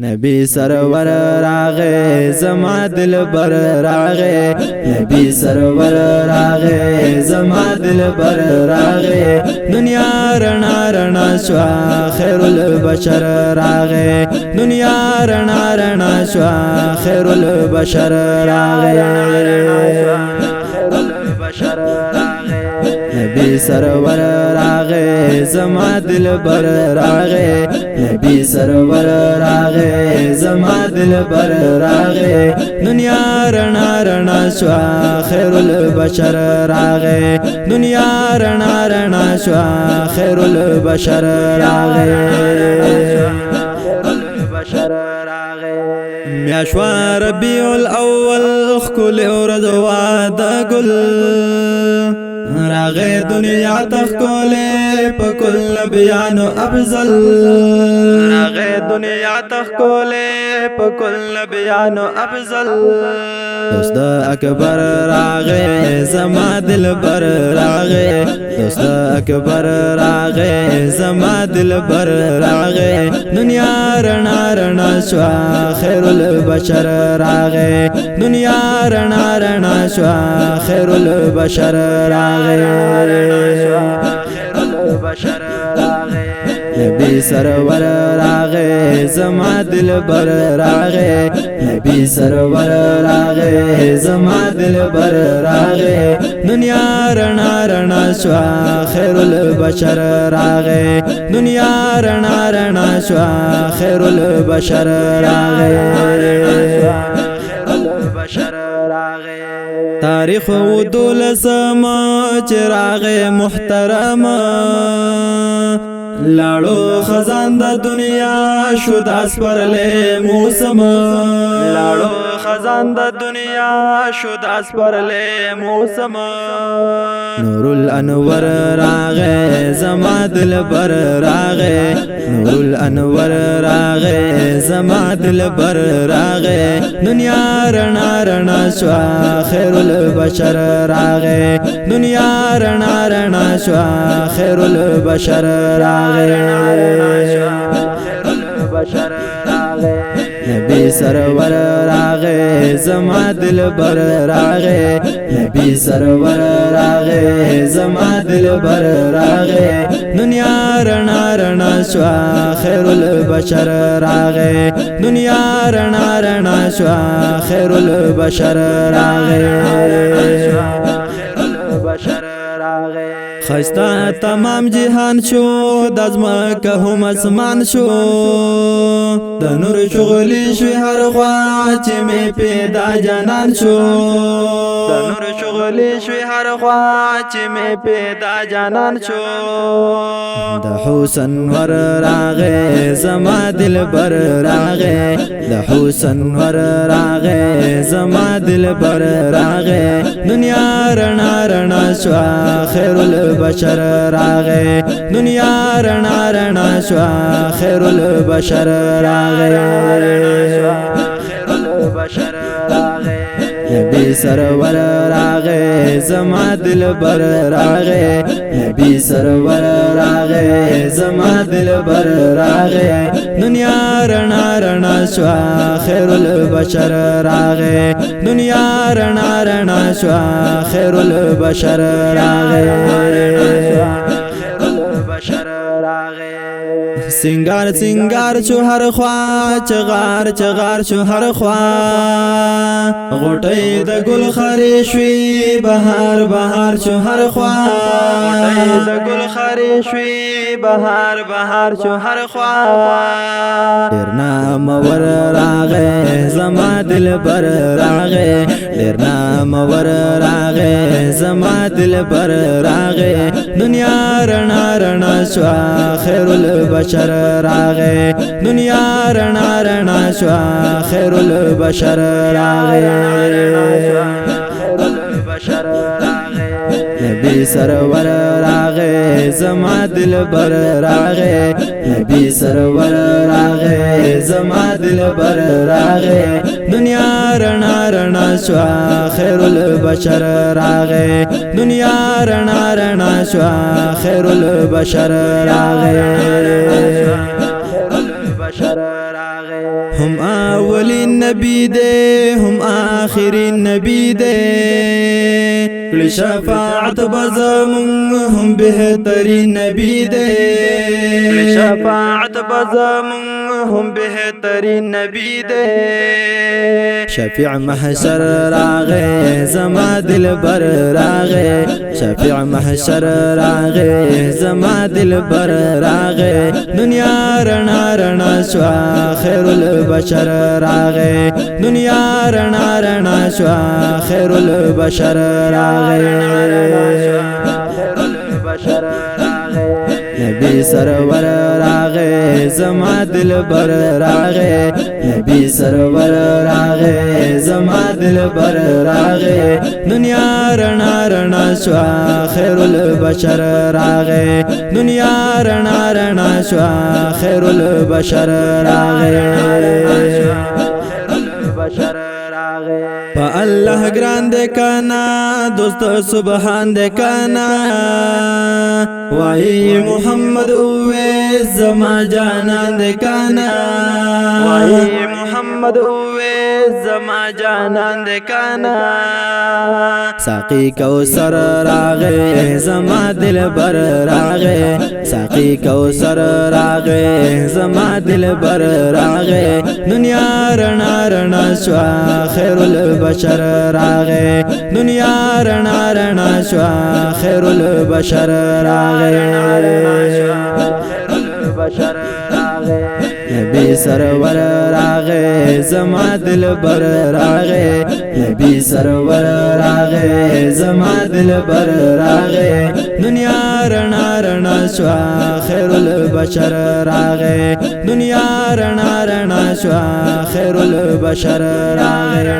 نبی سرور راغه زما دلبر راغه نبی سرور راغه زما دلبر راغه دنیا رڼا رڼا شوا خیر البشر راغه دنیا رڼا رڼا شوا خیر البشر راغه نبی سرور راغه زما دلبر راغه نبی سرور راغه زما دلبر راغه دنیا رڼا رڼا شوا خیر البشر راغه دنیا رڼا رڼا شوا خیر البشر راغه میاشوا ربیع الاول خکل ورځ واده ګل راغه دنیا تخکوله په کل نبیانو افضل راغه دنیا تخکوله په کل نبیانو افضل دوست اکبر راغه زما دلبر راغه دوست اکبر راغه زما دلبر راغه دنیا رڼا رڼا شوا خیر البشر راغه دنیا رڼا رڼا شوا خیر البشر راغه نبی سرور راغه زما دلبر راغه نبی سرور راغه زما دلبر راغه دنیا رڼا رڼا شوا خیر البشر راغه دنیا رڼا رڼا شوا خیر البشر راغه تاریخ و دولسم چراغ محترم لاړو خزان د دنیا شو داس پرلې موسم لاړو خزان د دنیا شو داس پرلې موسم نور الانور راغه زما دلبر راغه نور الانور راغه زما دلبر راغه دنیا رڼا رڼا شوا خیر البشر راغه دنیا رڼا رڼا شوا خیر البشر راغه نبی سرور راغه زما دلبر راغه نبی سرور راغه زما دلبر راغه دنیا رڼا رڼا شوا خیر البشر راغه دنیا رڼا رڼا شوا خیر البشر راغه خستا تمام جهان شو دزمکه هم اسمان شو د نور شغلی شوی هر خوا چې می پیدا جانان شو د نور شغلی شوی هر خوا چې می پیدا جانان شو د حسن ور راغه زما دلبر راغه د حسن ور راغه زما دلبر راغه دنیا رڼا رڼا شوا خیر البشر راغه دنیا رڼا رڼا شوا خیر البشر راغه نبی سرور راغه زما دلبر راغه نبی سرور راغه زما دلبر راغه دنیا رڼا رڼا شوا خیر البشر راغه دنیا رڼا رڼا شوا خیر البشر راغه سنگار سنگار شو هر خوا چغار چغار شو هر خوا غټي د ګل خاري شوي بهار بهار شو هر خوا غټي د ګل خاري شوي بهار بهار شو هر خوا ډیرنا مور راغه زما دلبر راغه ډیرنا مور راغه زما دلبر راغه دنیا رڼا رڼا شوا خیر البشر راغه دنیا رڼا رڼا شوا خیر البشر راغه نبی سرور راغه زما دلبر راغه نبی سرور راغه زما دلبر راغه دنیا رڼا رڼا شوا خیر البشر راغه دنیا رڼا رڼا شوا خیر البشر راغه هم اولین نبی دے هم آخرین نبی دے کلی شفاعت بزمون هم بہترین نبی دے کلی شفاعت بزمون هم بہترین نبی دے شفیع محشر راغے زما دل بر راغے شفیع محشر راغے زما دل بر راغے دنیا رنا رنا شوا خیر البشر راغے دنیا رنا رنا شوا خیر البشر راغے نبی سرور راغے زما دل بر راغے نبی سرور راغے زما دل بر راغے دنیا رنا رنا شوا خیر البشر راغے دنیا رنا رنا شوا خیر البشر راغے پا اللہ گران دے کانا دوست سبحان دے کانا وائی محمد اوے زما جانان دے کانا وائی محمد اوے زما جانان دے کانا ساقی کوثر راغے زما دل بر راغے ساقی کوثر راغے زما دل بر راغے دنیا رنا رنا شوا خیر البشر راغے دنیا رنا رنا شوا خیر البشر راغے نبی سرور راغے زما دل بر راغے نبی سرور راغے زما دل بر راغے دنیا رنا رنا شوا خیر البشر راغے دنیا رنا رنا شوا خیر البشر راغے